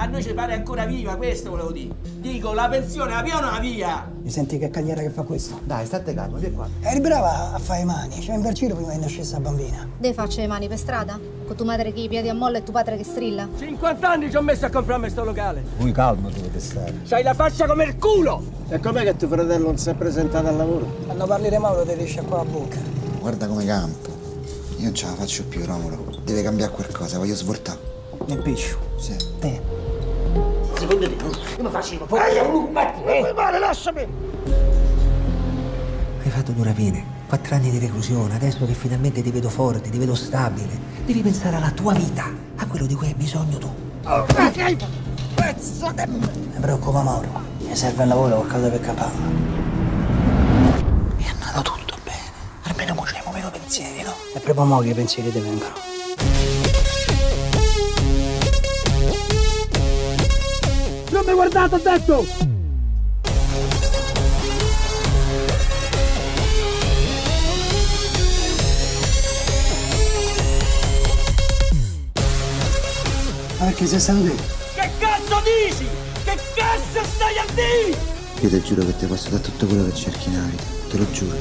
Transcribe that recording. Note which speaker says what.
Speaker 1: A noi ci pare ancora viva, questo volevo dire. Dico, la pensione, la via o non la via?
Speaker 2: Mi senti che cagliera che fa questo?
Speaker 3: Dai, state calmo, vieni qua.
Speaker 2: Eri brava a fare i mani, c'è un giro prima che nascesse la bambina.
Speaker 4: Dei faccia le mani per strada? Con tua madre che i piedi a molla e tuo padre che strilla?
Speaker 1: 50 anni ci ho messo a comprarmi sto locale.
Speaker 3: Voi calmo dovete stare.
Speaker 1: C'hai la faccia come il culo!
Speaker 3: E com'è che tuo fratello non si è presentato al lavoro?
Speaker 2: Quando parli di Mauro ti riesce qua la bocca.
Speaker 5: Guarda come campo. Io non ce la faccio più, Romolo. Deve cambiare qualcosa, voglio svoltare.
Speaker 2: Nel piscio.
Speaker 5: Sì.
Speaker 2: Te.
Speaker 1: Secondo te, come faccio? Poi uno combatte, male, lasciami!
Speaker 6: Hai fatto 2 rapine, 4 anni di reclusione, adesso che finalmente ti vedo forte, ti vedo stabile, devi pensare alla tua vita, a quello di cui hai bisogno tu.
Speaker 1: Pezzo di me!
Speaker 2: Mi preoccupa Mauro. Mi serve il lavoro qualcosa per capare. È andato tutto bene. Almeno mo c'è meno pensieri, no? E proprio mo che i pensieri ti vengono.
Speaker 1: Non mi guardate, ho detto!
Speaker 2: Ma perché sei stato te?
Speaker 1: Che cazzo dici? Che cazzo stai a dire?
Speaker 5: Io ti giuro che ti posso dare tutto quello che cerchi nella vita, te lo giuro.